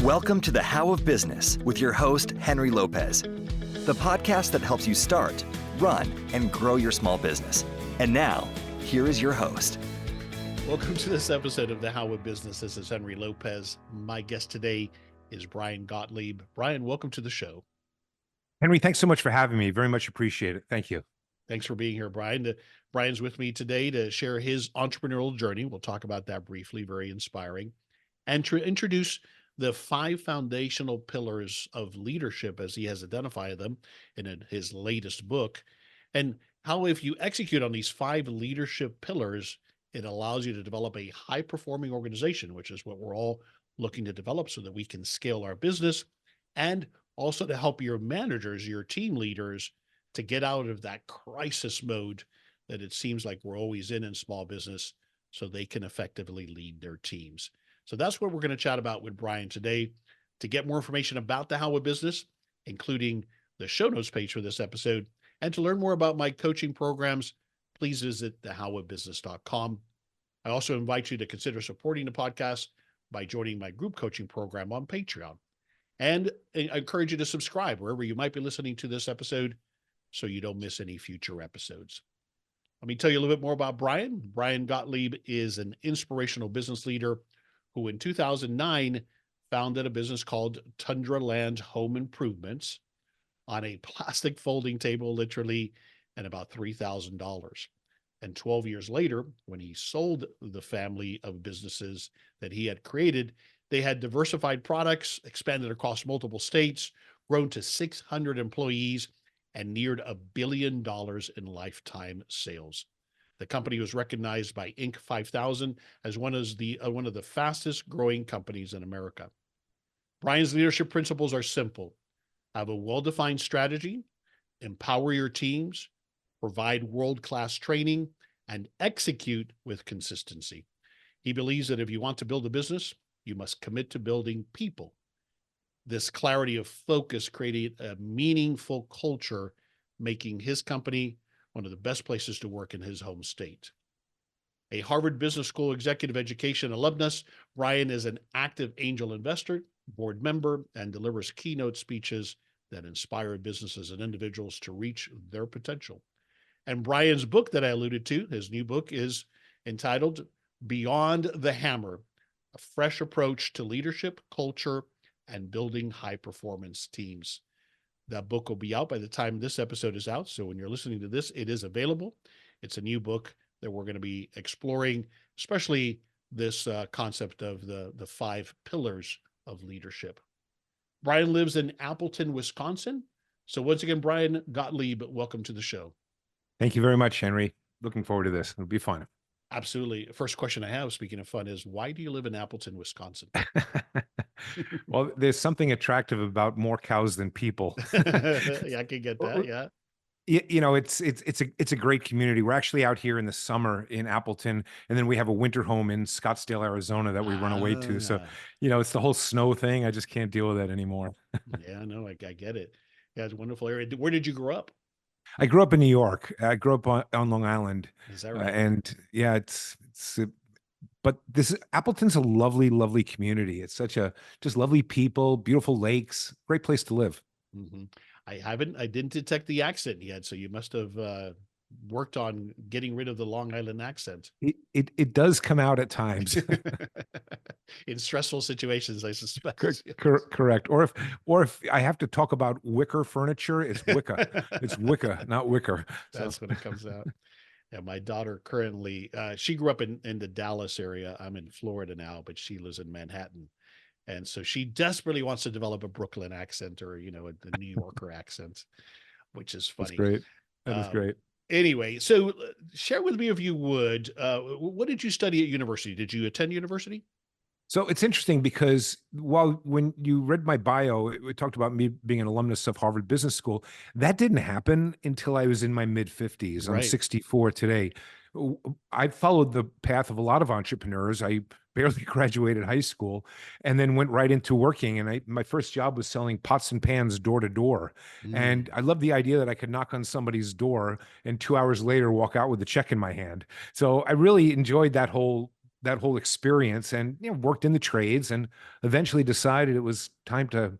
Welcome to the How of Business with your host, Henry Lopez, the podcast that helps you start, run, and grow your small business. And now, here is your host. Welcome to this episode of the How of Business. This is Henry Lopez. My guest today is Brian Gottlieb. Brian, welcome to the show. Henry, thanks so much for having me. Very much appreciate it. Thank you. Thanks for being here, Brian. Brian's with me today to share his entrepreneurial journey. We'll talk about that briefly, very inspiring, and to introduce the 5 foundational pillars of leadership as he has identified them in his latest book, and how if you execute on these 5 leadership pillars, it allows you to develop a high-performing organization, which is what we're all looking to develop so that we can scale our business, and also to help your managers, your team leaders, to get out of that crisis mode that it seems like we're always in small business so they can effectively lead their teams. So that's what we're going to chat about with Brian today. To get more information about the How of Business, including the show notes page for this episode, and to learn more about my coaching programs, please visit thehowofbusiness.com. I also invite you to consider supporting the podcast by joining my group coaching program on Patreon. And I encourage you to subscribe wherever you might be listening to this episode so you don't miss any future episodes. Let me tell you a little bit more about Brian. Brian Gottlieb is an inspirational business leader who in 2009 founded a business called Tundraland Home Improvements on a plastic folding table, literally, and about $3,000. And 12 years later, when he sold the family of businesses that he had created, they had diversified products, expanded across multiple states, grown to 600 employees, and neared $1 billion in lifetime sales. The company was recognized by Inc. 5000 as one of the fastest growing companies in America. Brian's leadership principles are simple. Have a well-defined strategy, empower your teams, provide world-class training, and execute with consistency. He believes that if you want to build a business, you must commit to building people. This clarity of focus created a meaningful culture, making his company one of the best places to work in his home state. A Harvard Business School executive education alumnus, Brian is an active angel investor, board member, and delivers keynote speeches that inspire businesses and individuals to reach their potential. And Brian's book that I alluded to, his new book, is entitled Beyond the Hammer, a fresh approach to leadership, culture, and building high-performance teams. That book will be out by the time this episode is out. So when you're listening to this, it is available. It's a new book that we're going to be exploring, especially this concept of the 5 pillars of leadership. Brian lives in Appleton, Wisconsin. So once again, Brian Gottlieb, welcome to the show. Thank you very much, Henry. Looking forward to this. It'll be fun. Absolutely. First question I have, speaking of fun, is why do you live in Appleton, Wisconsin? Well, there's something attractive about more cows than people. Yeah, I can get that. Yeah. You know, it's a great community. We're actually out here in the summer in Appleton, and then we have a winter home in Scottsdale, Arizona that we run away to. So, it's the whole snow thing. I just can't deal with that anymore. Yeah, no, I get it. Yeah, it's a wonderful area. Where did you grow up? I grew up in New York. I grew up on Long Island. Is that right? And yeah, but this Appleton's a lovely, lovely community. It's just lovely people, beautiful lakes, great place to live. Mm-hmm. I didn't detect the accent yet. So you must have worked on getting rid of the Long Island accent. It does come out at times. In stressful situations, I suspect. Correct. Or if I have to talk about wicker furniture, it's Wicca. It's Wicca, not wicker. That's when it comes out. Yeah, my daughter currently, she grew up in the Dallas area. I'm in Florida now, but she lives in Manhattan. And so she desperately wants to develop a Brooklyn accent or, a New Yorker accent, which is funny. That's great. That is great. Anyway, so share with me, if you would, what did you study at university? Did you attend university? So it's interesting because when you read my bio, it talked about me being an alumnus of Harvard Business School. That didn't happen until I was in my mid-50s. Right. I'm 64 today. I followed the path of a lot of entrepreneurs. I barely graduated high school and then went right into working. And my first job was selling pots and pans door to door. And I loved the idea that I could knock on somebody's door and 2 hours later walk out with a check in my hand. So I really enjoyed that whole that whole experience, and worked in the trades, and eventually decided it was time to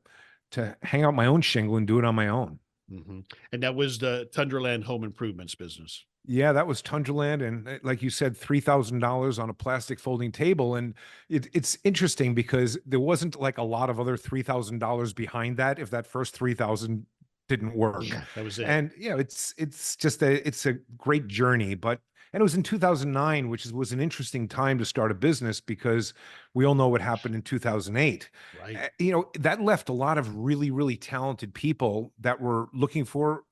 hang out my own shingle and do it on my own. Hmm. And that was the Tundraland Home Improvements business. Yeah, that was Tundraland, and like you said, $3,000 on a plastic folding table, and it's interesting because there wasn't like a lot of other $3,000 behind that if that first 3,000 didn't work. Yeah, that was it. And it's just it's a great journey, but and it was in 2009, which was an interesting time to start a business because we all know what happened in 2008. Right. That left a lot of really, really talented people that were looking for,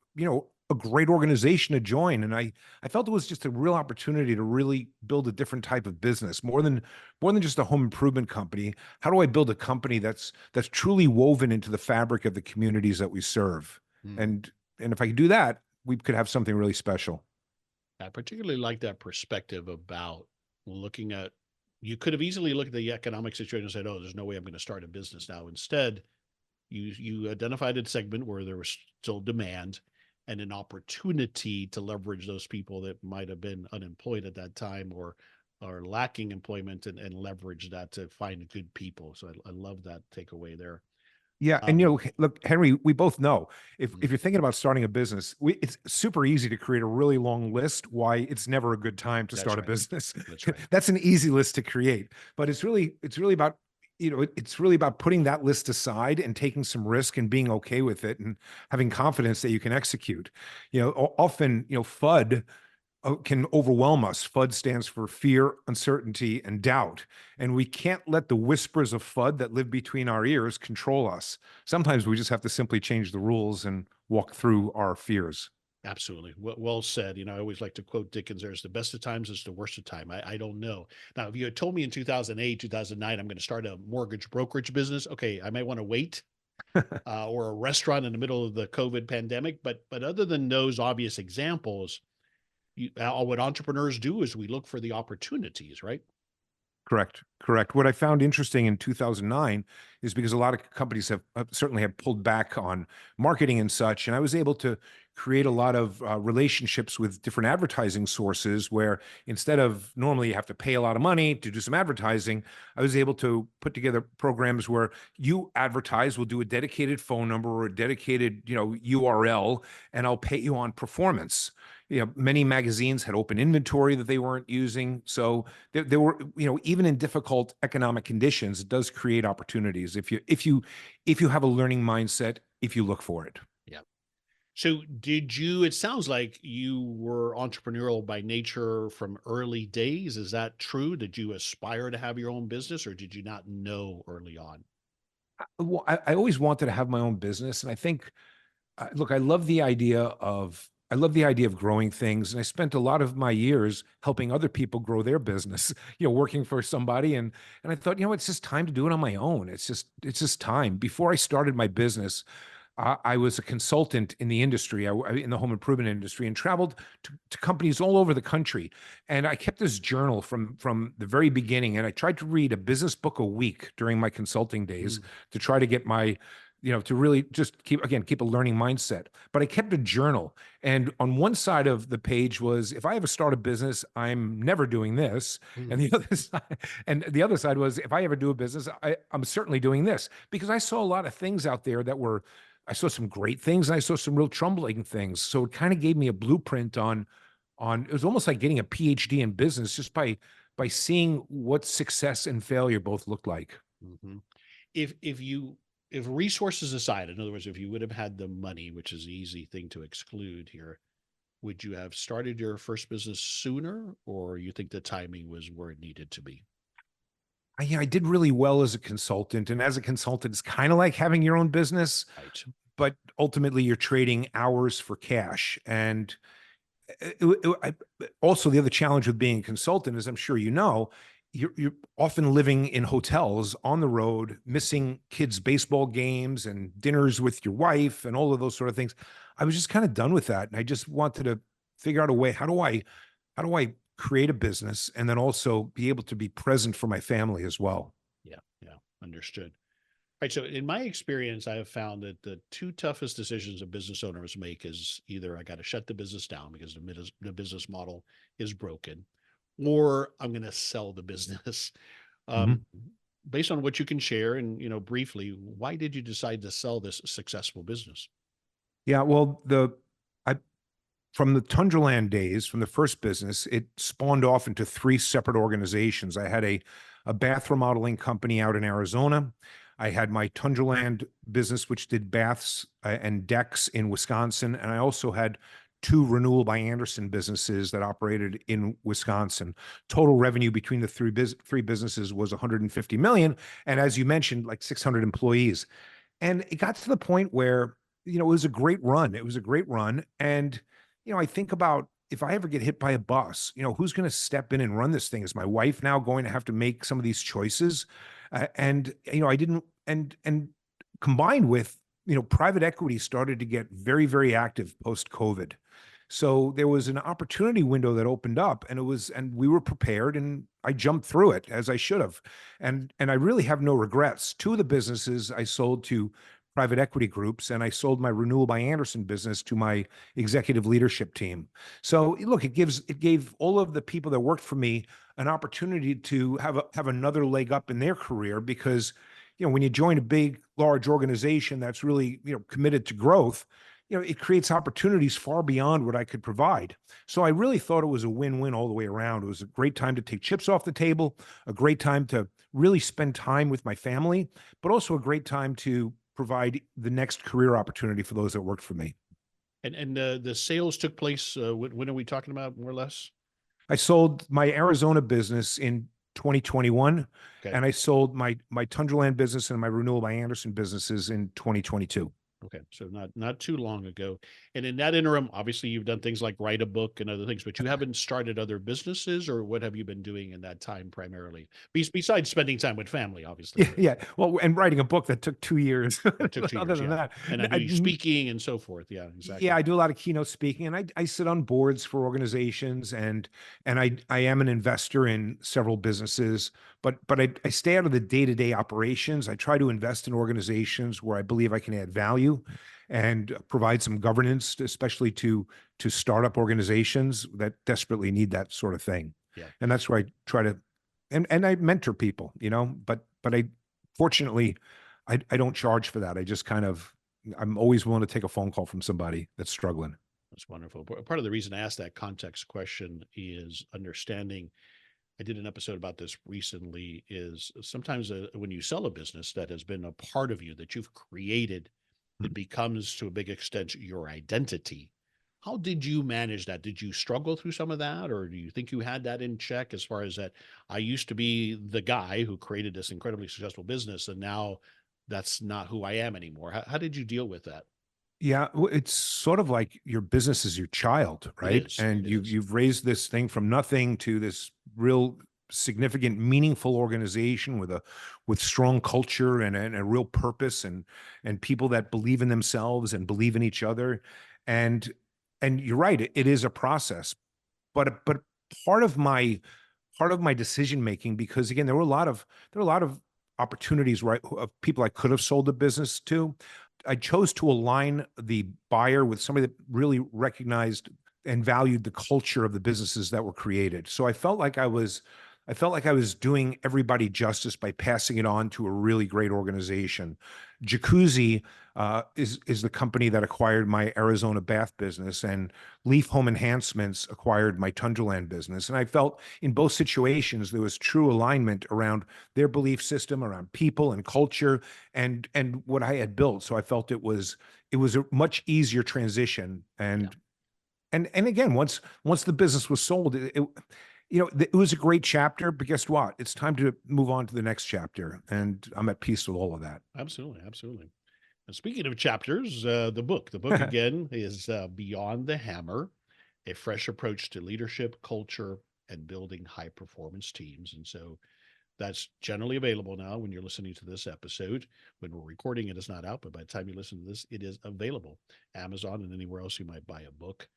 a great organization to join. And I felt it was just a real opportunity to really build a different type of business, more than just a home improvement company. How do I build a company that's truly woven into the fabric of the communities that we serve? Mm. And if I could do that, we could have something really special. I particularly like that perspective about looking at, you could have easily looked at the economic situation and said, oh, there's no way I'm going to start a business now. Instead, you identified a segment where there was still demand and an opportunity to leverage those people that might have been unemployed at that time or lacking employment, and leverage that to find good people. So I love that takeaway there. Yeah, and Um, look, Henry, we both know mm, if you're thinking about starting a business, it's super easy to create a really long list why it's never a good time to that's start a right. business. That's right. That's an easy list to create, but it's really about it's really about putting that list aside and taking some risk and being okay with it and having confidence that you can execute. Often, FUD can overwhelm us. FUD stands for fear, uncertainty, and doubt. And we can't let the whispers of FUD that live between our ears control us. Sometimes we just have to simply change the rules and walk through our fears. Absolutely. Well said. I always like to quote Dickens, there's the best of times, it's the worst of time. I don't know. Now, if you had told me in 2008, 2009, I'm going to start a mortgage brokerage business, okay, I might want to wait, or a restaurant in the middle of the COVID pandemic. But other than those obvious examples, what entrepreneurs do is we look for the opportunities, right? Correct. Correct. What I found interesting in 2009 is because a lot of companies have certainly have pulled back on marketing and such, and I was able to create a lot of relationships with different advertising sources where instead of normally you have to pay a lot of money to do some advertising, I was able to put together programs where you advertise, we'll do a dedicated phone number or a dedicated, URL, and I'll pay you on performance. Many magazines had open inventory that they weren't using. So there were, even in difficult economic conditions, it does create opportunities if you have a learning mindset, if you look for it. Yeah. So it sounds like you were entrepreneurial by nature from early days. Is that true? Did you aspire to have your own business, or did you not know early on? Well, I always wanted to have my own business, and I think, look, I love the idea of growing things, and I spent a lot of my years helping other people grow their business, working for somebody, and I thought, it's just time to do it on my own. It's just time. Before I started my business, I was a consultant in the industry, in the home improvement industry, and traveled to companies all over the country. And I kept this journal from the very beginning, and I tried to read a business book a week during my consulting days Mm, to try to get my to really just keep a learning mindset. But I kept a journal. And on one side of the page was, if I ever start a business, I'm never doing this. mm, And the other side was, if I ever do a business, I'm certainly doing this, because I saw a lot of things out there I saw some great things and I saw some real troubling things. So it kind of gave me a blueprint on it was almost like getting a PhD in business just by seeing what success and failure both looked like. mhm. If resources aside, in other words, if you would have had the money, which is the easy thing to exclude here, would you have started your first business sooner, or you think the timing was where it needed to be? I did really well as a consultant, and as a consultant, it's kind of like having your own business, Right. but ultimately you're trading hours for cash. And also, the other challenge with being a consultant is, I'm sure you're often living in hotels on the road, missing kids' baseball games and dinners with your wife and all of those sort of things. I was just kind of done with that, and I just wanted to figure out a way. How do I create a business and then also be able to be present for my family as well? Yeah. Yeah. Understood. Right. So in my experience, I have found that the two toughest decisions a business owners make is either I got to shut the business down because the business model is broken, or I'm going to sell the business. Um, Mhm. Based on what you can share and, briefly, why did you decide to sell this successful business? Yeah, well, I from the Tundraland days, from the first business, it spawned off into three separate organizations. I had a bath remodeling company out in Arizona. I had my Tundraland business, which did baths and decks in Wisconsin, and I also had two Renewal by Anderson businesses that operated in Wisconsin. Total revenue between the three businesses was 150 million, and as you mentioned, like 600 employees. And it got to the point where, it was a great run. It was a great run. And, I think about if I ever get hit by a bus, who's going to step in and run this thing? Is my wife now going to have to make some of these choices? And, I didn't, and combined with, private equity started to get very, very active post COVID. So there was an opportunity window that opened up, and we were prepared, and I jumped through it as I should have. And I really have no regrets. Two of the businesses I sold to private equity groups, and I sold my Renewal by Anderson business to my executive leadership team. So look, it gave all of the people that worked for me an opportunity to have another leg up in their career, because when you join a big, large organization that's really, committed to growth, it creates opportunities far beyond what I could provide. So I really thought it was a win-win all the way around. It was a great time to take chips off the table, a great time to really spend time with my family, but also a great time to provide the next career opportunity for those that worked for me. And the sales took place. When are we talking about, more or less? I sold my Arizona business in 2021, Okay. and I sold my Tundraland business and my Renewal by Anderson businesses in 2022. Okay, so not too long ago. And in that interim, obviously you've done things like write a book and other things, but you haven't started other businesses, or what have you been doing in that time primarily? Besides spending time with family, obviously, Yeah, but yeah. Well, and writing a book that took 2 years. that took two Other years, than yeah. that, And I know you speaking and so forth. Yeah, yeah, exactly. I do a lot of keynote speaking, and I sit on boards for organizations, and I am an investor in several businesses, but I stay out of the day-to-day operations. I try to invest in organizations where I believe I can add value and provide some governance, especially to startup organizations that desperately need that sort of thing. Yeah. And that's where I try to, and I mentor people, but I fortunately I don't charge for that. I just kind of, I'm always willing to take a phone call from somebody that's struggling. That's wonderful. Part of the reason I asked that context question is understanding. I did an episode about this recently. Is sometimes when you sell a business that has been a part of you that you've created, it Mhm. becomes to a big extent your identity. How did you manage that? Did you struggle through some of that, or do you think you had that in check as far as that? I used to be the guy who created this incredibly successful business, and now that's not who I am anymore. How did you deal with that? Yeah, it's sort of like your business is your child, It right? is. And It is. you've raised this thing from nothing to this real significant, meaningful organization with strong culture and a real purpose and people that believe in themselves and believe in each other. And and you're right, it is a process. But part of my decision making, because again, there were a lot of opportunities, right, of people I could have sold the business to. I chose to align the buyer with somebody that really recognized and valued the culture of the businesses that were created. So I felt like I was doing everybody justice by passing it on to a really great organization. Jacuzzi is the company that acquired my Arizona bath business, and Leaf Home Enhancements acquired my Tundraland business. And I felt in both situations there was true alignment around their belief system, around people and culture, and what I had built. So I felt it was a much easier transition. Yeah. And again, once the business was sold, it was a great chapter. But guess what? It's time to move on to the next chapter, and I'm at peace with all of that. Absolutely. Absolutely. And speaking of chapters, the book again is Beyond the Hammer, a fresh approach to leadership, culture, and building high performance teams. And so that's generally available now when you're listening to this episode. When we're recording it, it's not out, but by the time you listen to this, it is available. Amazon and anywhere else you might buy a book.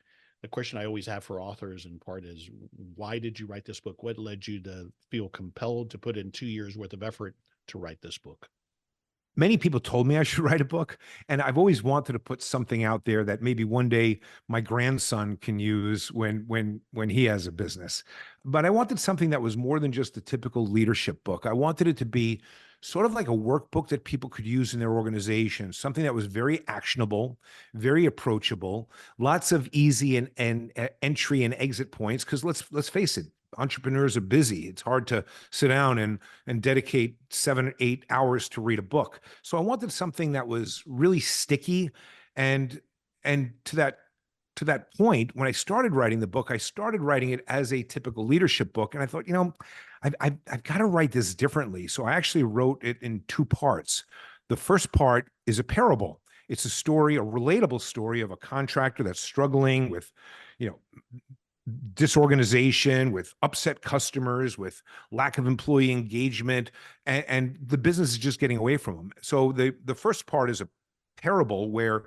The question I always have for authors in part is, why did you write this book? What led you to feel compelled to put in 2 years worth of effort to write this book? many people told me I should write a book, and I've always wanted to put something out there that maybe one day my grandson can use when he has a business. But I wanted something that was more than just a typical leadership book. I wanted it to be sort of like a workbook that people could use in their organization, something that was very actionable, very approachable, lots of easy and entry and exit points. Because let's face it, entrepreneurs are busy. It's hard to sit down and dedicate 7 or 8 hours to read a book. So I wanted something that was really sticky, and to that point, when I started writing the book, I started writing it as a typical leadership book, and I thought, I've got to write this differently. So I actually wrote it in 2 parts. The first part is a parable. It's a story, a relatable story of a contractor that's struggling with, you know, disorganization, with upset customers, with lack of employee engagement, and the business is just getting away from them. So the first part is a parable where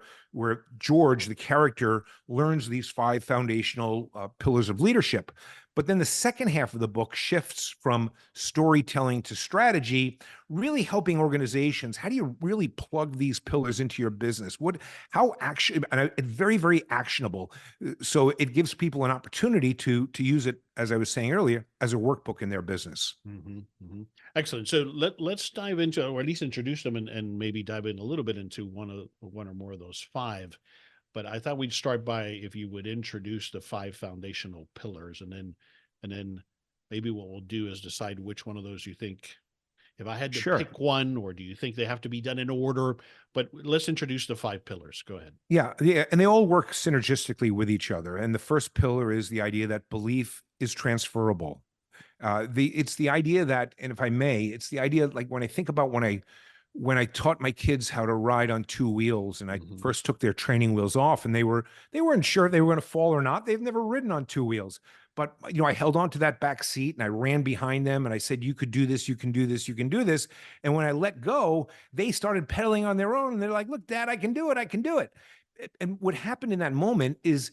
George, the character, learns these 5 foundational pillars of leadership. But then the second half of the book shifts from storytelling to strategy, really helping organizations. How do you really plug these pillars into your business? How action, and very, very actionable. So it gives people an opportunity to use it, as I was saying earlier, as a workbook in their business. Excellent. So let's dive into, or at least introduce them, and maybe dive in a little bit into one or more of those 5. But I thought we'd start by, if you would introduce the 5 foundational pillars, and then maybe what we'll do is decide which one of those you think, if I had to Sure. pick one, or do you think they have to be done in order? But let's introduce the 5 pillars. Go ahead. Yeah, and they all work synergistically with each other. And the first pillar is the idea that belief is transferable. It's the idea that, and if I may, it's the idea, like when I think about when I taught my kids how to ride on 2 wheels, and I first took their training wheels off, and they weren't sure if they were going to fall or not. They've never ridden on 2 wheels, but I held on to that back seat and I ran behind them and I said, "You could do this, you can do this, you can do this." And when I let go, they started pedaling on their own, and they're like, "Look, Dad, I can do it, I can do it." And what happened in that moment is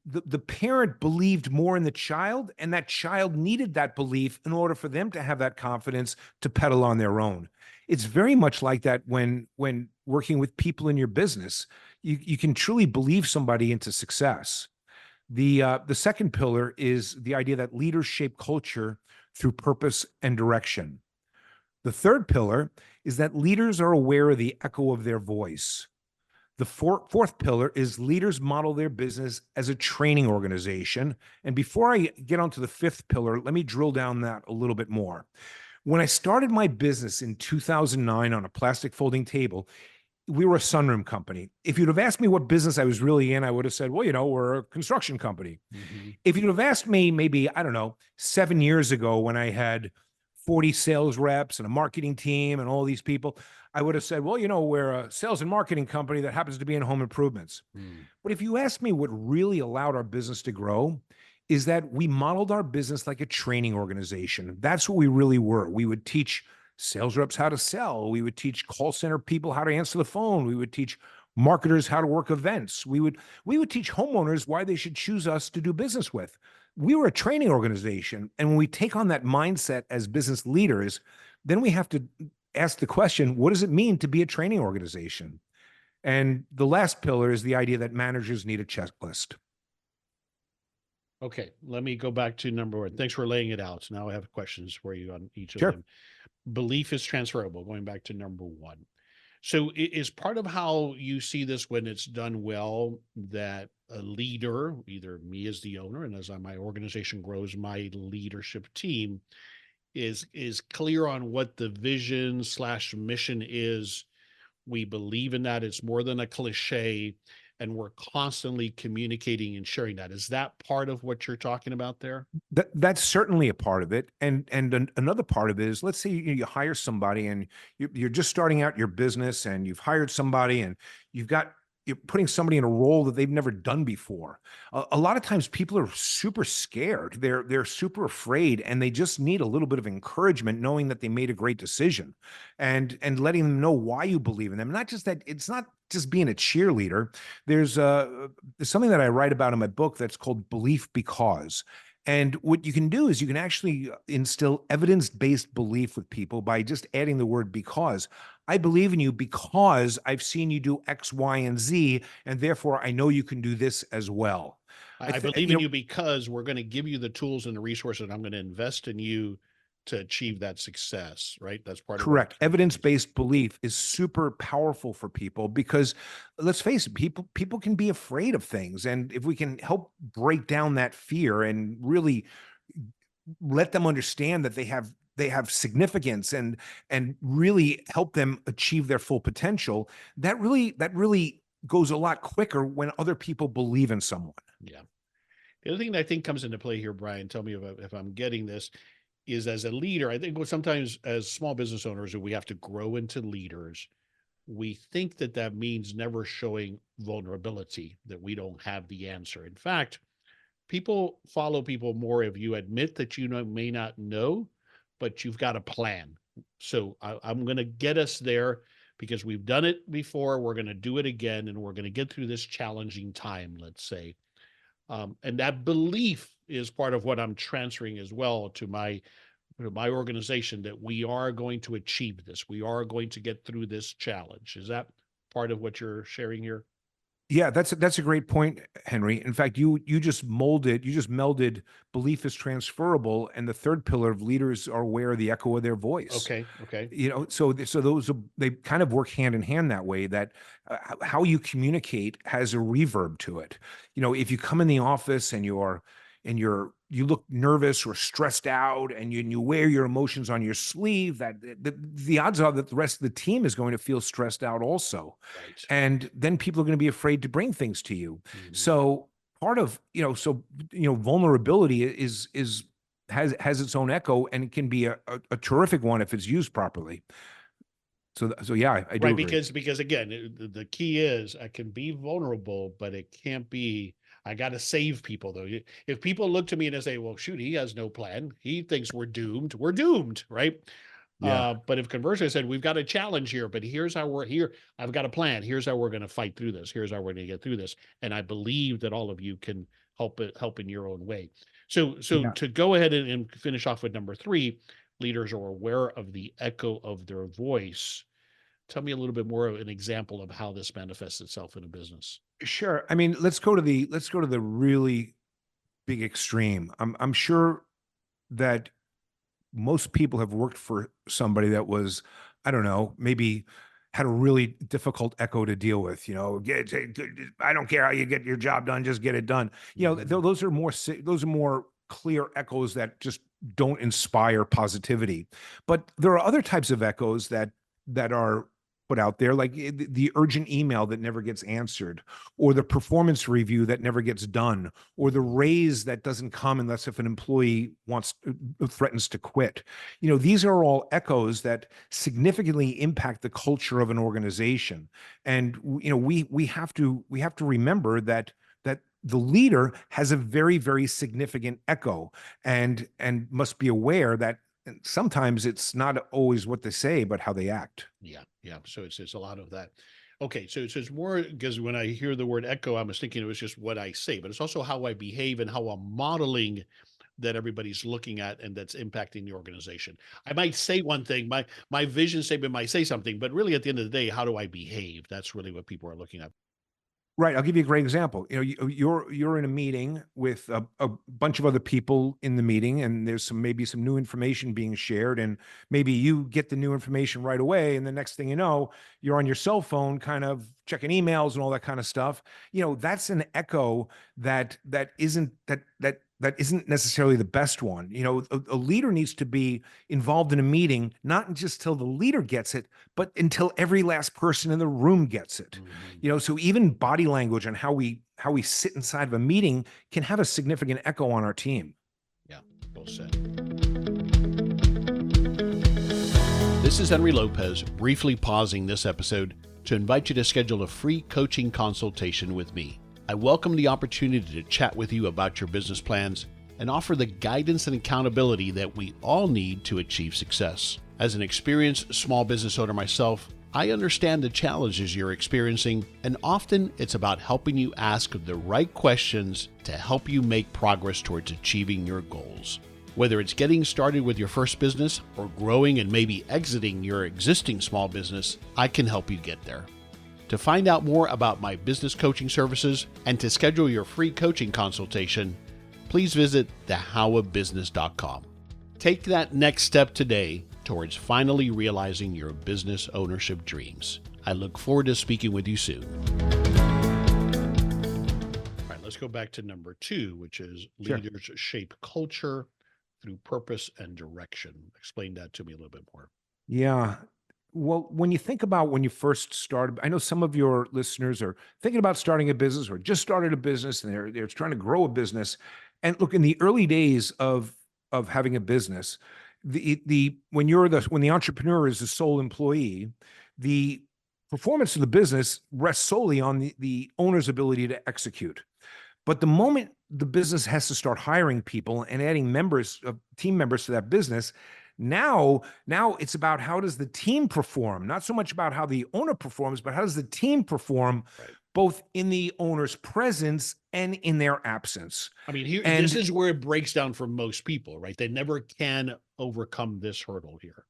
the parent believed more in the child, and that child needed that belief in order for them to have that confidence to pedal on their own. It's very much like that when working with people in your business. You can truly believe somebody into success. The second pillar is the idea that leaders shape culture through purpose and direction. The third pillar is that leaders are aware of the echo of their voice. The fourth pillar is leaders model their business as a training organization. And before I get onto the 5th pillar, let me drill down that a little bit more. When I started my business in 2009 on a plastic folding table, we were a sunroom company. If you'd have asked me what business I was really in, I would have said, well, we're a construction company. If you'd have asked me maybe, I don't know, 7 years ago when I had 40 sales reps and a marketing team and all these people, I would have said, well, we're a sales and marketing company that happens to be in home improvements. But if you ask me what really allowed our business to grow, is that we modeled our business like a training organization. That's what we really were. We would teach sales reps how to sell. We would teach call center people how to answer the phone. We would teach marketers how to work events. We would teach homeowners why they should choose us to do business with. We were a training organization. And when we take on that mindset as business leaders, then we have to ask the question, what does it mean to be a training organization? And the last pillar is the idea that managers need a checklist. Okay, let me go back to number 1. Thanks for laying it out. Now I have questions for you on each of Sure. them. Belief is transferable, going back to number 1. So is part of how you see this when it's done well, that a leader, either me as the owner, and as my organization grows, my leadership team is clear on what the vision / mission is. We believe in that. It's more than a cliche, and we're constantly communicating and sharing that. Is that part of what you're talking about there? That's certainly a part of it. And another part of it is, let's say you hire somebody and you're just starting out your business, and you've hired somebody and you're putting somebody in a role that they've never done before. A lot of times people are super scared. They're super afraid, and they just need a little bit of encouragement, knowing that they made a great decision, and letting them know why you believe in them. Not just that, it's not just being a cheerleader. There's something that I write about in my book that's called Belief Because. And what you can do is you can actually instill evidence-based belief with people by just adding the word because. I believe in you because I've seen you do X, Y, and Z, and therefore I know you can do this as well. I believe in you because we're going to give you the tools and the resources, and I'm going to invest in you to achieve that success, right? That's part of what Correct. Evidence-based belief is super powerful for people because let's face it, people can be afraid of things. And if we can help break down that fear and really let them understand that they have significance and really help them achieve their full potential, that really goes a lot quicker when other people believe in someone. Yeah. The other thing that I think comes into play here, Brian, tell me if I'm getting this, is as a leader, I think sometimes as small business owners, we have to grow into leaders. We think that that means never showing vulnerability, that we don't have the answer. In fact, people follow people more if you admit that you may not know, but you've got a plan. So I'm going to get us there because we've done it before. We're going to do it again, and we're going to get through this challenging time, let's say. And that belief is part of what I'm transferring as well to my organization, that we are going to achieve this. We are going to get through this challenge. Is that part of what you're sharing here? Yeah, that's a great point, Henry. In fact, you just melded belief is transferable, and the third pillar of leaders are aware of the echo of their voice. Okay. So those they kind of work hand in hand that way. That how you communicate has a reverb to it. If you come in the office and you look nervous or stressed out, and you wear your emotions on your sleeve, that the odds are that the rest of the team is going to feel stressed out also. Right. And then people are going to be afraid to bring things to you. Mm-hmm. So part of, vulnerability has its own echo, and it can be a terrific one if it's used properly. So yeah, I do right, agree. Because again, the key is I can be vulnerable, but it can't be, I got to save people though. If people look to me and they say, well, shoot, he has no plan. He thinks we're doomed, right? Yeah. But if conversely I said, we've got a challenge here, but here's how we're here. I've got a plan. Here's how we're going to fight through this. Here's how we're going to get through this. And I believe that all of you can help in your own way. So Yeah. To go ahead and finish off with number 3, leaders are aware of the echo of their voice. Tell me a little bit more of an example of how this manifests itself in a business. Sure. I mean, let's go to the really big extreme. I'm sure that most people have worked for somebody that was, I don't know, maybe had a really difficult echo to deal with. I don't care how you get your job done, just get it done. Those are more clear echoes that just don't inspire positivity. But there are other types of echoes that are put out there, like the urgent email that never gets answered, or the performance review that never gets done, or the raise that doesn't come unless if an employee threatens to quit. These are all echoes that significantly impact the culture of an organization. And we have to remember that the leader has a very, very significant echo, and must be aware that sometimes it's not always what they say, but how they act. Yeah. So it's a lot of that. Okay. So it's more, because when I hear the word echo, I was thinking it was just what I say, but it's also how I behave and how I'm modeling that everybody's looking at and that's impacting the organization. I might say one thing, my vision statement might say something, but really at the end of the day, how do I behave? That's really what people are looking at. Right. I'll give you a great example. You're in a meeting with a bunch of other people in the meeting, and there's maybe some new information being shared, and maybe you get the new information right away, and the next thing you know, you're on your cell phone, kind of checking emails and all that kind of stuff. That's an echo that isn't necessarily the best one. A leader needs to be involved in a meeting, not just till the leader gets it, but until every last person in the room gets it. Mm-hmm. So even body language and how we sit inside of a meeting can have a significant echo on our team. Yeah, well said. This is Henry Lopez, briefly pausing this episode to invite you to schedule a free coaching consultation with me. I welcome the opportunity to chat with you about your business plans and offer the guidance and accountability that we all need to achieve success. As an experienced small business owner myself, I understand the challenges you're experiencing, and often it's about helping you ask the right questions to help you make progress towards achieving your goals. Whether it's getting started with your first business or growing and maybe exiting your existing small business, I can help you get there. To find out more about my business coaching services and to schedule your free coaching consultation, please visit thehowofbusiness.com. Take that next step today towards finally realizing your business ownership dreams. I look forward to speaking with you soon. All right, let's go back to number 2, which is leaders shape culture through purpose and direction. Explain that to me a little bit more. Yeah. Well, when you think about when you first started, I know some of your listeners are thinking about starting a business or just started a business and they're trying to grow a business. And look, in the early days of having a business, when the entrepreneur is the sole employee, the performance of the business rests solely on the owner's ability to execute. But the moment the business has to start hiring people and adding team members to that business, now it's about how does the team perform, not so much about how the owner performs, but how does the team perform, Right. both in the owner's presence and in their absence. I mean, this is where it breaks down for most people, right? They never can overcome this hurdle here.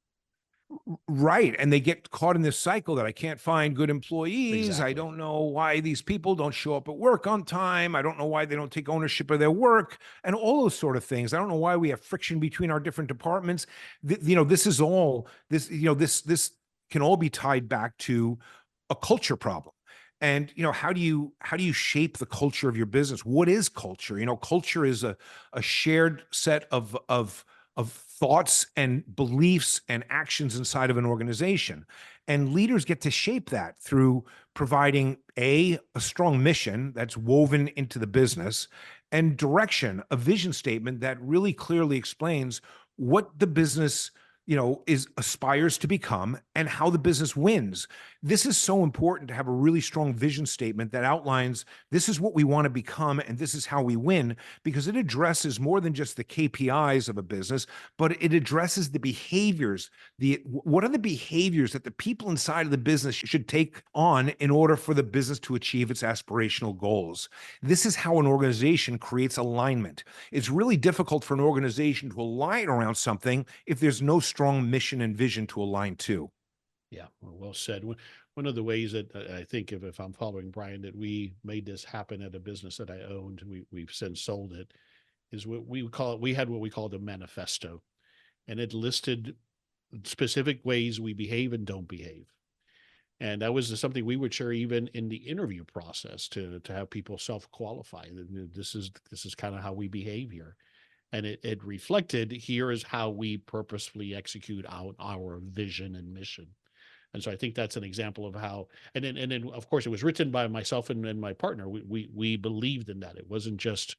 Right. And they get caught in this cycle that I can't find good employees. Exactly. I don't know why these people don't show up at work on time. I don't know why they don't take ownership of their work and all those sort of things. I don't know why we have friction between our different departments. This can all be tied back to a culture problem. And, how do you shape the culture of your business? What is culture? Culture is a shared set of thoughts and beliefs and actions inside of an organization. And leaders get to shape that through providing a strong mission that's woven into the business, and direction, a vision statement that really clearly explains what the business aspires to become and how the business wins. This is so important to have a really strong vision statement that outlines this is what we want to become and this is how we win, because it addresses more than just the KPIs of a business, but it addresses the behaviors. What are the behaviors that the people inside of the business should take on in order for the business to achieve its aspirational goals? This is how an organization creates alignment. It's really difficult for an organization to align around something if there's no strong mission and vision to align to. Yeah, well said. One of the ways that I think, if I'm following Brian, that we made this happen at a business that I owned, we've since sold it, is what we call it. We had what we called a manifesto, and it listed specific ways we behave and don't behave. And that was something we would share even in the interview process to have people self-qualify. This is kind of how we behave here. And it reflected, here is how we purposefully execute out our vision and mission. And so I think that's an example of how, and then of course it was written by myself and my partner. We believed in that. It wasn't just,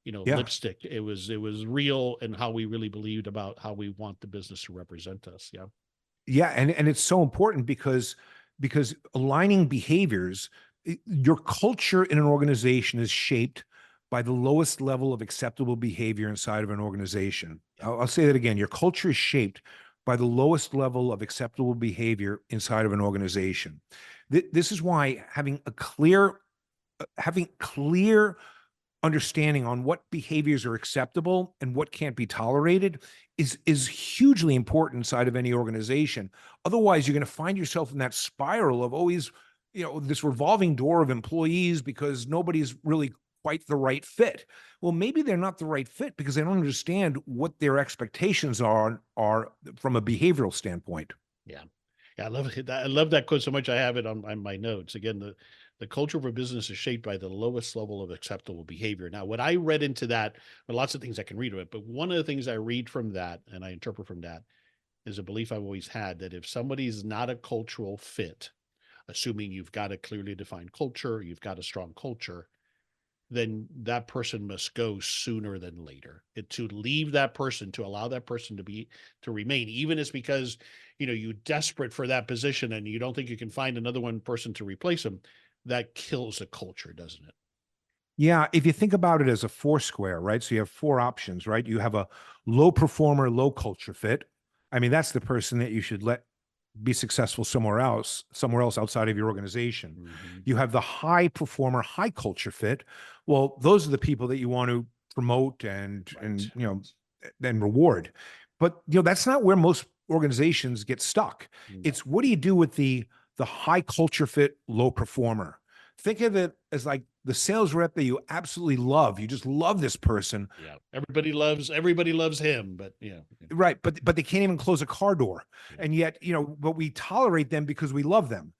lipstick. It was real, and how we really believed about how we want the business to represent us. Yeah. Yeah. And it's so important because aligning behaviors, your culture in an organization is shaped by the lowest level of acceptable behavior inside of an organization. I'll say that again. Your culture is shaped by the lowest level of acceptable behavior inside of an organization. This is why having clear understanding on what behaviors are acceptable and what can't be tolerated is hugely important inside of any organization. Otherwise, you're going to find yourself in that spiral of always, this revolving door of employees because nobody's really quite the right fit. Well, maybe they're not the right fit because they don't understand what their expectations are from a behavioral standpoint. Yeah. I love it. I love that quote so much. I have it on my notes. Again, the culture of a business is shaped by the lowest level of acceptable behavior. Now, what I read into that, well, lots of things I can read of it, but one of the things I read from that and I interpret from that is a belief I've always had that if somebody's not a cultural fit, assuming you've got a clearly defined culture, you've got a strong culture, then that person must go sooner than later. To leave that person, to allow that person to remain, even if it's because, you're desperate for that position and you don't think you can find another person to replace them, that kills a culture, doesn't it? Yeah, if you think about it as a four square, right? So you have four options, right? You have a low performer, low culture fit. I mean, that's the person that you should let be successful somewhere else outside of your organization. Mhm. You have the high performer, high culture fit. Well, those are the people that you want to promote Right. and then reward. But that's not where most organizations get stuck. No. It's what do you do with the high culture fit, low performer? Think of it as like the sales rep that you absolutely love. You just love this person. Yeah. Everybody loves him, but yeah. Right, but they can't even close a car door, Yeah. and yet but we tolerate them because we love them.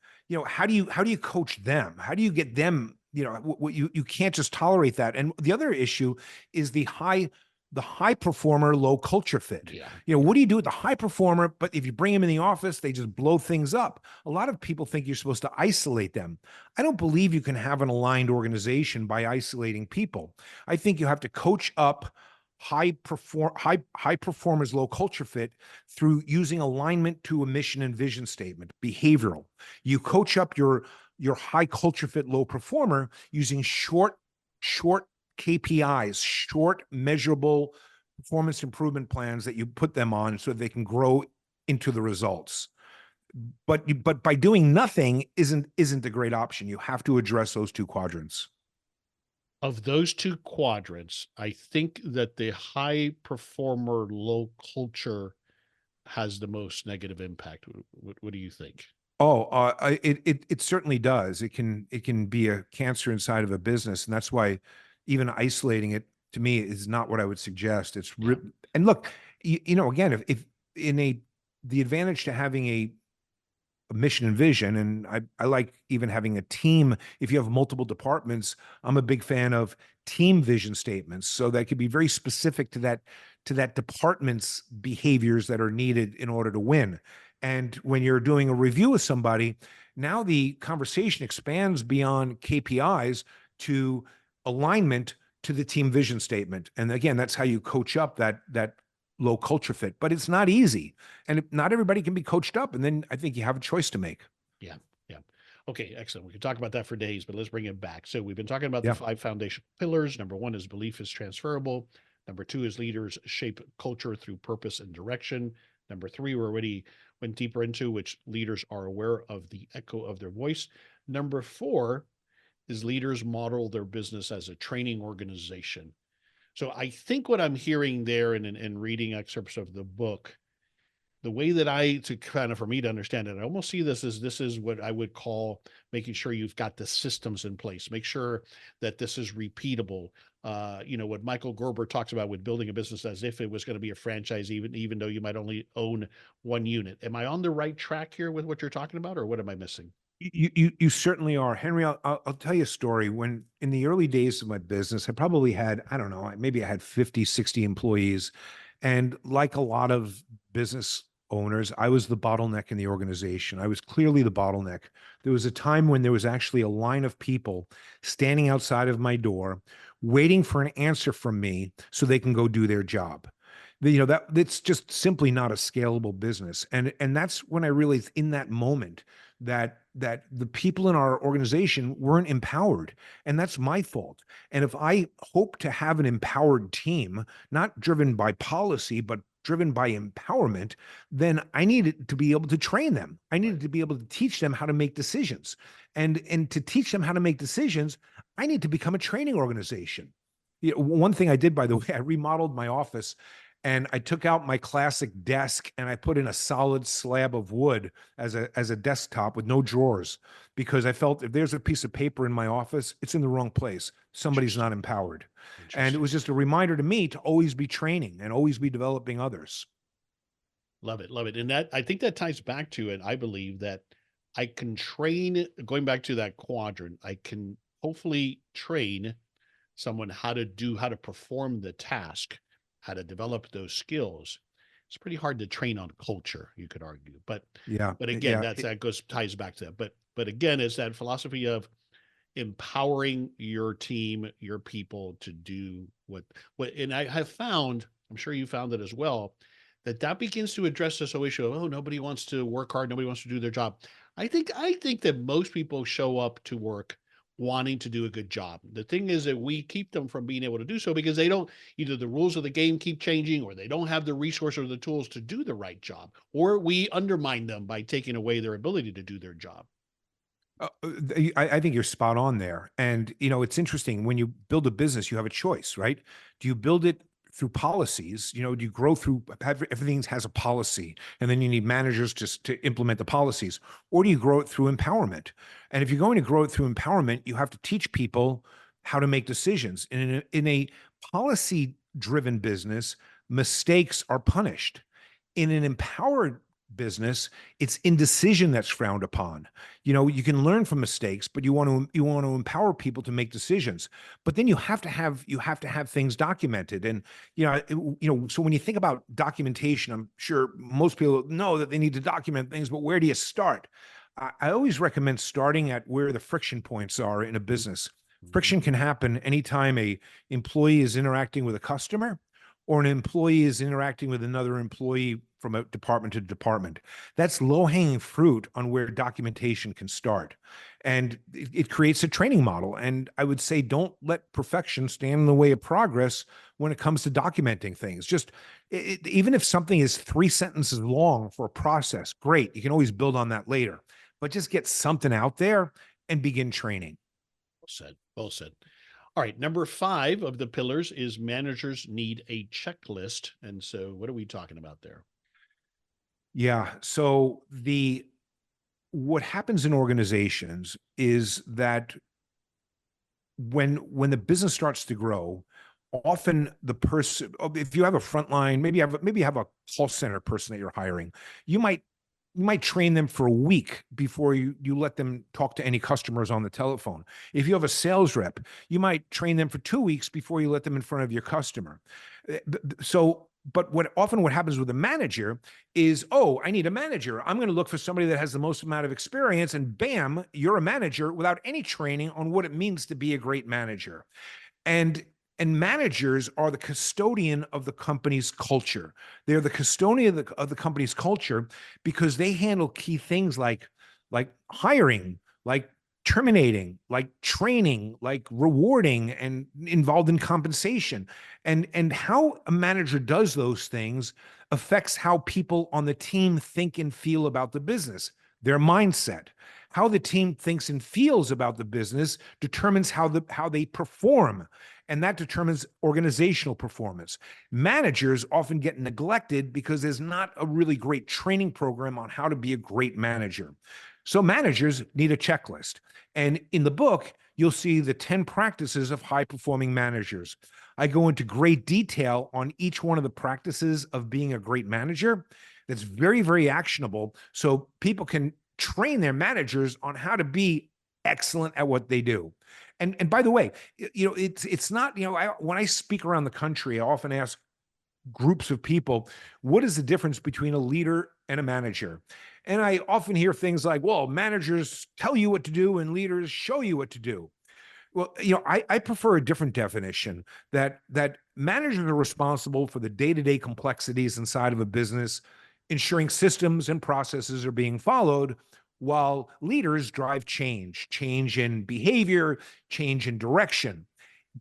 How do you coach them? How do you get them? You can't just tolerate that. And the other issue is the high performer, low culture fit. Yeah. What do you do with the high performer? But if you bring them in the office, they just blow things up. A lot of people think you're supposed to isolate them. I don't believe you can have an aligned organization by isolating people. I think you have to coach up high performers, low culture fit through using alignment to a mission and vision statement, behavioral. You coach up your high culture fit, low performer using short KPIs, short measurable performance improvement plans that you put them on so they can grow into the results. But by doing nothing isn't a great option. You have to address those two quadrants. Of those two quadrants, I think that the high performer, low culture has the most negative impact. What do you think? Oh, it certainly does. It can be a cancer inside of a business, and that's why even isolating it to me is not what I would suggest. Yeah. And look, again, if in a the advantage to having a mission and vision, and I like even having a team. If you have multiple departments, I'm a big fan of team vision statements, so that could be very specific to that department's behaviors that are needed in order to win. And when you're doing a review with somebody, now the conversation expands beyond KPIs to alignment to the team vision statement. And again, that's how you coach up that low culture fit. But it's not easy, and not everybody can be coached up. And then I think you have a choice to make. Yeah. Yeah. Okay, excellent. We could talk about that for days, but let's bring it back. So we've been talking about the Yeah. five foundational pillars. Number one is belief is transferable. Number two is leaders shape culture through purpose and direction. Number three, we already went deeper into, which leaders are aware of the echo of their voice. Number four is leaders model their business as a training organization. So I think what I'm hearing there and reading excerpts of the book, the way that to kind of for me to understand it, I almost see this is what I would call making sure you've got the systems in place. Make sure that this is repeatable. What Michael Gerber talks about with building a business as if it was going to be a franchise, even though you might only own one unit. Am I on the right track here with what you're talking about, or what am I missing? You certainly are, Henry. I'll tell you a story. When in the early days of my business, I probably had, I don't know, maybe I had 50, 60 employees. And like a lot of business owners, I was the bottleneck in the organization. I was clearly the bottleneck. There was a time when there was actually a line of people standing outside of my door, waiting for an answer from me so they can go do their job. That's just simply not a scalable business. And that's when I realized in that moment that the people in our organization weren't empowered, and that's my fault. And if I hope to have an empowered team, not driven by policy but driven by empowerment, then I needed to be able to train them. I needed Right. to be able to teach them how to make decisions. And to teach them how to make decisions, I need to become a training organization. One thing I did, by the way, I remodeled my office, and I took out my classic desk and I put in a solid slab of wood as a desktop with no drawers, because I felt if there's a piece of paper in my office, it's in the wrong place. Somebody's Interesting. not empowered. And it Interesting. was just a reminder to me to always be training and always be developing others. Love it. Love it. And that, I think that ties back to it. I believe that I can train, going back to that quadrant, I can hopefully train someone how to perform the task, how to develop those skills. It's pretty hard to train on culture, you could argue. Yeah. But again, Yeah. that goes ties back to that. But again, it's that philosophy of empowering your team, your people to do what and I have found, I'm sure you found it as well, that begins to address this whole issue of, oh, nobody wants to work hard, nobody wants to do their job. I think that most people show up to work wanting to do a good job. The thing is that we keep them from being able to do so because they don't, either the rules of the game keep changing, or they don't have the resources or the tools to do the right job, or we undermine them by taking away their ability to do their job. I think you're spot on there. And, it's interesting when you build a business, you have a choice, right? Do you build it through policies? Do you grow through everything has a policy and then you need managers just to implement the policies? Or do you grow it through empowerment? And if you're going to grow it through empowerment, you have to teach people how to make decisions. And in a policy driven business, mistakes are punished. In an empowered business, it's indecision that's frowned upon. You can learn from mistakes, but you want to empower people to make decisions. But then you have to have things documented. And so when you think about documentation, I'm sure most people know that they need to document things, but where do you start? I always recommend starting at where the friction points are in a business. Friction can happen anytime a employee is interacting with a customer, or an employee is interacting with another employee from a department to department. That's low-hanging fruit on where documentation can start. And it creates a training model. And I would say, don't let perfection stand in the way of progress when it comes to documenting things. Even if something is 3 sentences long for a process, great. You can always build on that later. But just get something out there and begin training. Well said. Well said. All right. Number 5 of the pillars is managers need a checklist. And so what are we talking about there? Yeah. So what happens in organizations is that when the business starts to grow, often the person, if you have a frontline, maybe you have a call center person that you're hiring, you might train them for a week before you let them talk to any customers on the telephone. If you have a sales rep, you might train them for 2 weeks before you let them in front of your customer. But what happens with a manager is, I need a manager. I'm going to look for somebody that has the most amount of experience, and bam, you're a manager without any training on what it means to be a great manager. And managers are the custodian of the company's culture. They're the custodian of the company's culture because they handle key things like hiring, like terminating, like training, like rewarding, and involved in compensation. And how a manager does those things affects how people on the team think and feel about the business, their mindset. How the team thinks and feels about the business determines how they perform, and that determines organizational performance. Managers often get neglected because there's not a really great training program on how to be a great manager. So managers need a checklist. And in the book, you'll see the 10 practices of high-performing managers. I go into great detail on each one of the practices of being a great manager. That's very, very actionable, so people can train their managers on how to be excellent at what they do. And by the way, it's not, when I speak around the country, I often ask groups of people, what is the difference between a leader and a manager? And I often hear things like, well, managers tell you what to do and leaders show you what to do. Well, I prefer a different definition, that managers are responsible for the day-to-day complexities inside of a business, ensuring systems and processes are being followed, while leaders drive change in behavior, change in direction.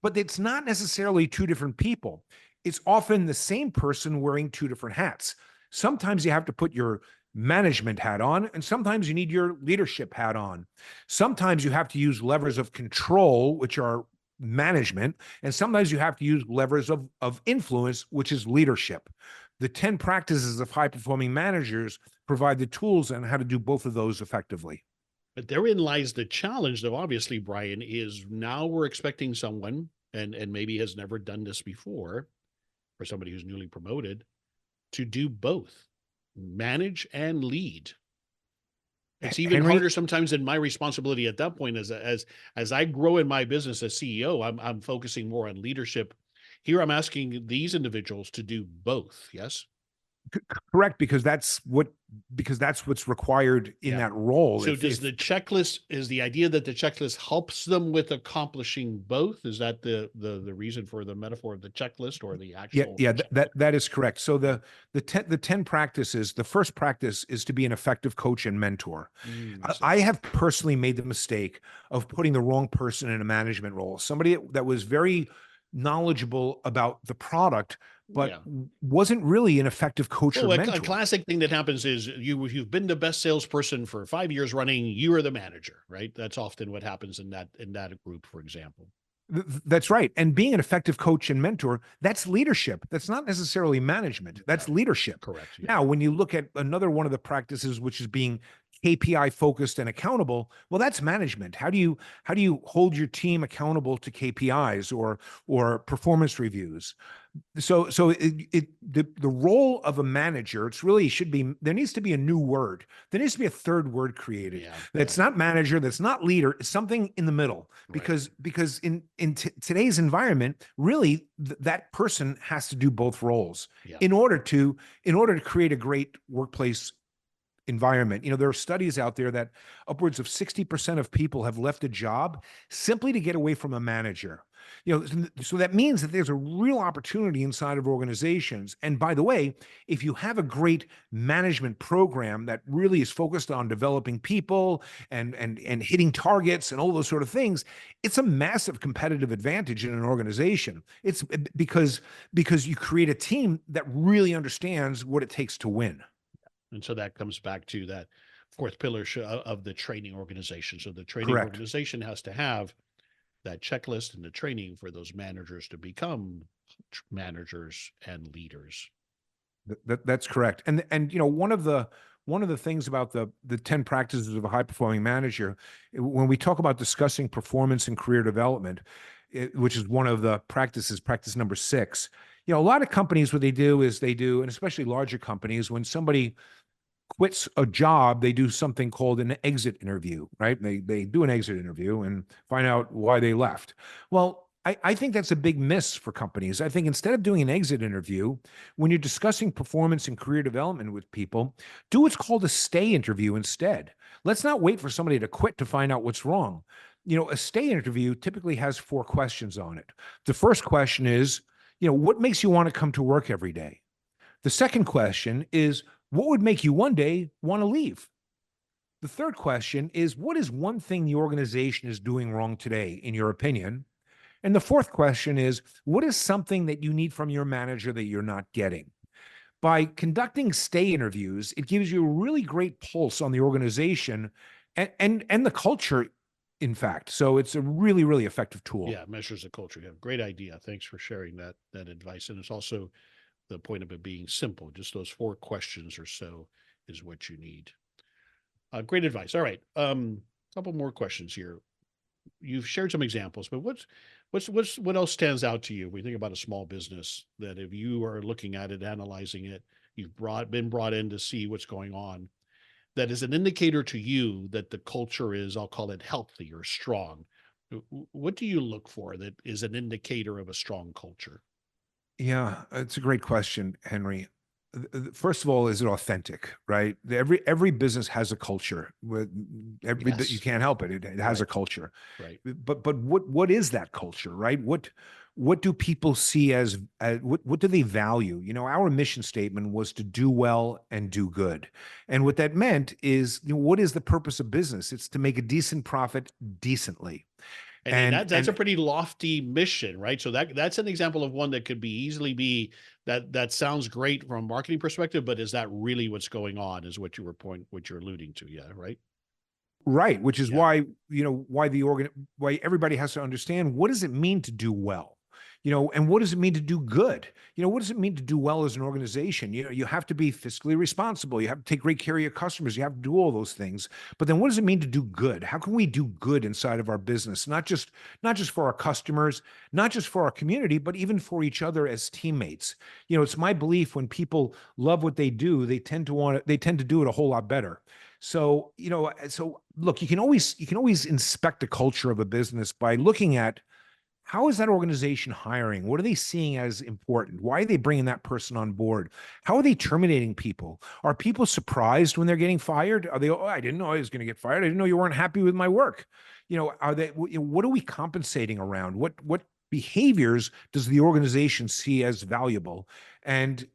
But it's not necessarily 2 different people. It's often the same person wearing 2 different hats. Sometimes you have to put your management hat on, and sometimes you need your leadership hat on. Sometimes you have to use levers of control, which are management, and sometimes you have to use levers of influence, which is leadership. The 10 practices of high-performing managers provide the tools on how to do both of those effectively. But therein lies the challenge, though, obviously, Brian, is now we're expecting someone, and maybe has never done this before, for somebody who's newly promoted, to do both, manage and lead. It's even harder sometimes than my responsibility at that point. As I grow in my business as CEO, I'm focusing more on leadership. Here, I'm asking these individuals to do both. Yes. Correct, because that's what because that's what's required in Yeah. that role. So does the checklist, is the idea that the checklist helps them with accomplishing both? Is that the reason for the metaphor of the checklist, or the actual? That is correct. So the 10 practices, the first practice is to be an effective coach and mentor. I have personally made the mistake of putting the wrong person in a management role, somebody that was very knowledgeable about the product, but wasn't really an effective coach or mentor. A classic thing that happens is you've been the best salesperson for 5 years running. You are the manager, right? That's often what happens in that group, for example. That's right. And being an effective coach and mentor, that's leadership. That's not necessarily management. That's leadership. Correct. Yeah. Now, when you look at another one of the practices, which is being KPI focused and accountable, well, that's management. How do you hold your team accountable to KPIs or performance reviews? So the role of a manager, there needs to be a new word. There needs to be a third word created. That's not manager, that's not leader, it's something in the middle. Because in today's environment, really that person has to do both roles in order to create a great workplace environment. There are studies out there that upwards of 60% of people have left a job simply to get away from a manager. So that means that there's a real opportunity inside of organizations. And by the way, if you have a great management program that really is focused on developing people and hitting targets and all those sort of things, it's a massive competitive advantage in an organization. It's because you create a team that really understands what it takes to win. And so that comes back to that fourth pillar of the training organization. So the training organization has to have that checklist and the training for those managers to become managers and leaders. That's correct. And one of the things about the 10 practices of a high performing manager, when we talk about discussing performance and career development, which is one of the practices, practice number 6, a lot of companies, what they do, and especially larger companies, when somebody quits a job, they do something called an exit interview, right? They do an exit interview and find out why they left. Well, I think that's a big miss for companies. I think instead of doing an exit interview, when you're discussing performance and career development with people, do what's called a stay interview instead. Let's not wait for somebody to quit to find out what's wrong. A stay interview typically has 4 questions on it. The first question is, what makes you want to come to work every day? The second question is, what would make you one day want to leave? The third question is, what is one thing the organization is doing wrong today, in your opinion? And the fourth question is, what is something that you need from your manager that you're not getting? By conducting stay interviews, it gives you a really great pulse on the organization and the culture, in fact. So it's a really, really effective tool. Yeah, it measures the culture. Yeah, great idea. Thanks for sharing that advice. And it's also the point of it being simple. Just those 4 questions or so is what you need. Great advice. All right. Couple more questions here. You've shared some examples, but what else stands out to you when you think about a small business that if you are looking at it, analyzing it, you've been brought in to see what's going on, that is an indicator to you that the culture is, I'll call it, healthy or strong? What do you look for that is an indicator of a strong culture? Yeah, it's a great question, Henry. First of all, is it authentic, right? Every business has a culture. You can't help it. It has a culture. Right. But what is that culture, right? What do people see as what do they value? Our mission statement was to do well and do good. And what that meant is, what is the purpose of business? It's to make a decent profit decently. And that's a pretty lofty mission, right? So that's an example of one that could easily be that sounds great from a marketing perspective, but is that really what's going on, is what you're alluding to? Yeah, right. Right, which is why why everybody has to understand, what does it mean to do well? And what does it mean to do good? What does it mean to do well as an organization? You have to be fiscally responsible. You have to take great care of your customers. You have to do all those things. But then what does it mean to do good? How can we do good inside of our business? Not just for our customers, not just for our community, but even for each other as teammates. It's my belief, when people love what they do, they tend to do it a whole lot better. So, look, you can always inspect the culture of a business by looking at how is that organization hiring? What are they seeing as important? Why are they bringing that person on board? How are they terminating people? Are people surprised when they're getting fired? Are they, oh, I didn't know I was going to get fired. I didn't know you weren't happy with my work. Are they, what are we compensating around? What behaviors does the organization see as valuable? And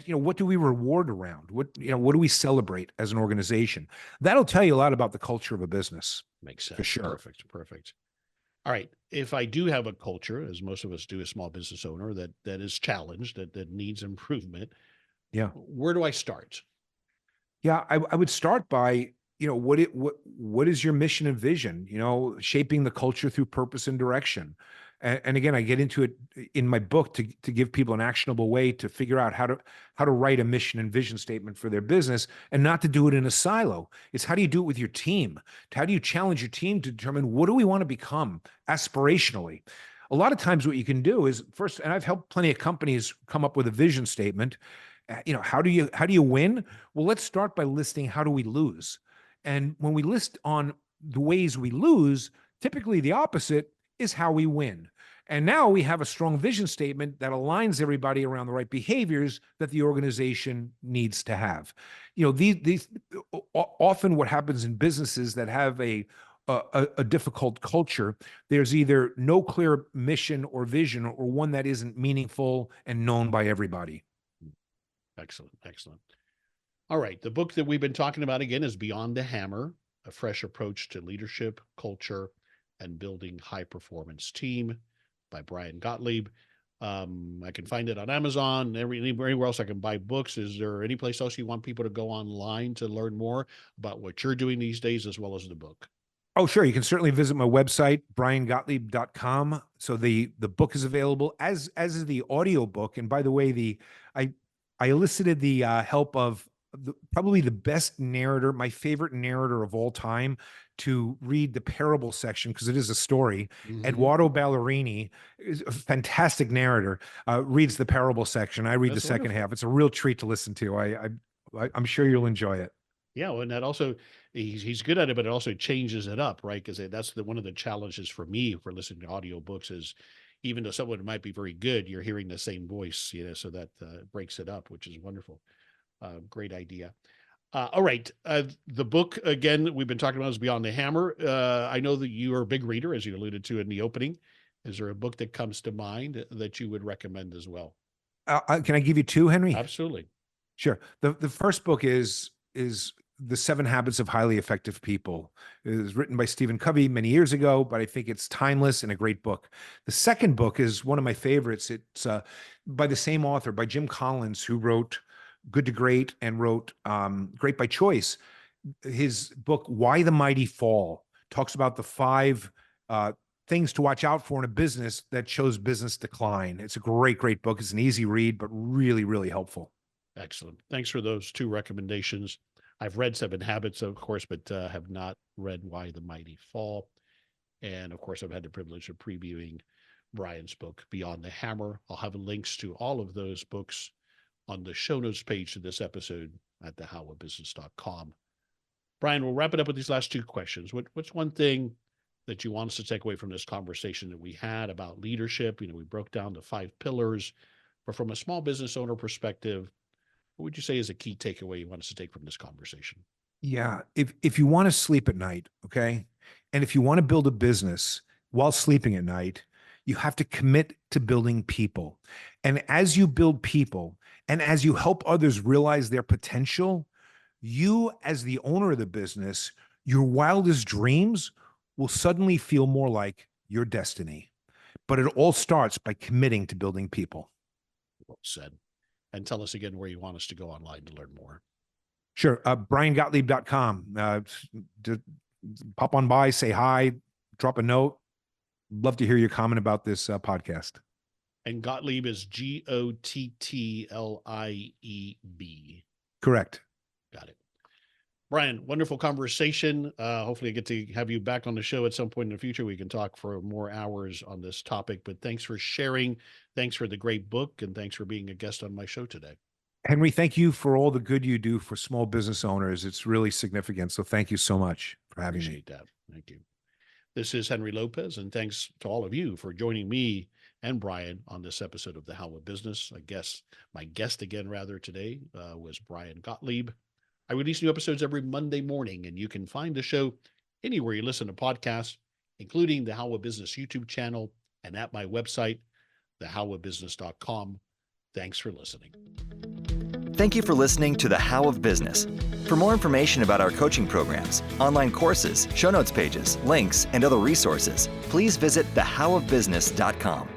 what do we reward around? What do we celebrate as an organization? That'll tell you a lot about the culture of a business. Makes sense. For sure. Perfect. Perfect. All right. If I do have a culture, as most of us do, a small business owner that is challenged, that needs improvement, Yeah. where do I start? Yeah, I would start by, what is your mission and vision? Shaping the culture through purpose and direction. And again, I get into it in my book to give people an actionable way to figure out how to write a mission and vision statement for their business, and not to do it in a silo. It's how do you do it with your team? How do you challenge your team to determine what do we want to become aspirationally? A lot of times what you can do is first, and I've helped plenty of companies come up with a vision statement. How do you win? Well, let's start by listing how do we lose. And when we list on the ways we lose, typically the opposite is how we win. And now we have a strong vision statement that aligns everybody around the right behaviors that the organization needs to have. These often what happens in businesses that have a difficult culture, there's either no clear mission or vision, or one that isn't meaningful and known by everybody. Excellent. Excellent. All right. The book that we've been talking about again is Beyond the Hammer, A Fresh Approach to Leadership, Culture, and Building High Performance Team by Brian Gottlieb. I can find it on Amazon, anywhere else I can buy books. Is there any place else you want people to go online to learn more about what you're doing these days, as well as the book? Oh, sure. You can certainly visit my website, briangottlieb.com. So the book is available, as is the audio book. And by the way, I elicited the help of probably the best narrator, my favorite narrator of all time, to read the parable section, because it is a story. Eduardo Ballerini is a fantastic narrator, reads the parable section. I read the second half. It's a real treat to listen to. I'm sure you'll enjoy it. Yeah, and that also, he's good at it, but it also changes it up, right? Because that's one of the challenges for me for listening to audiobooks is, even though someone might be very good, you're hearing the same voice, so that breaks it up, which is wonderful. Great idea. All right. The book, again, we've been talking about is Beyond the Hammer. I know that you are a big reader, as you alluded to in the opening. Is there a book that comes to mind that you would recommend as well? Can I give you two, Henry? Absolutely. Sure. The first book is The 7 Habits of Highly Effective People. It was written by Stephen Covey many years ago, but I think it's timeless and a great book. The second book is one of my favorites. It's by the same author, by Jim Collins, who wrote Good to Great and wrote Great by Choice. His book, Why the Mighty Fall, talks about the 5 things to watch out for in a business that shows business decline. It's a great, great book. It's an easy read, but really, really helpful. Excellent. Thanks for those 2 recommendations. I've read 7 Habits, of course, but have not read Why the Mighty Fall. And of course, I've had the privilege of previewing Brian's book, Beyond the Hammer. I'll have links to all of those books on the show notes page of this episode at thehowofbusiness.com. Brian, we'll wrap it up with these last 2 questions. What's one thing that you want us to take away from this conversation that we had about leadership? We broke down the 5 pillars, but from a small business owner perspective, what would you say is a key takeaway you want us to take from this conversation? Yeah. If you want to sleep at night, okay, and if you want to build a business while sleeping at night, you have to commit to building people. And as you build people, and as you help others realize their potential, you, as the owner of the business, your wildest dreams will suddenly feel more like your destiny. But it all starts by committing to building people. Well said. And tell us again where you want us to go online to learn more. Sure. BrianGottlieb.com. Pop on by, say hi, drop a note. Love to hear your comment about this podcast. And Gottlieb is Gottlieb. Correct. Got it. Brian, wonderful conversation. Hopefully I get to have you back on the show at some point in the future. We can talk for more hours on this topic, but thanks for sharing. Thanks for the great book, and thanks for being a guest on my show today. Henry, thank you for all the good you do for small business owners. It's really significant. So thank you so much for having me. Appreciate that. Thank you. This is Henry Lopez, and thanks to all of you for joining me and Brian on this episode of The How of Business. My guest again today was Brian Gottlieb. I release new episodes every Monday morning, and you can find the show anywhere you listen to podcasts, including the How of Business YouTube channel and at my website, thehowofbusiness.com. Thanks for listening. Thank you for listening to The How of Business. For more information about our coaching programs, online courses, show notes pages, links, and other resources, please visit thehowofbusiness.com.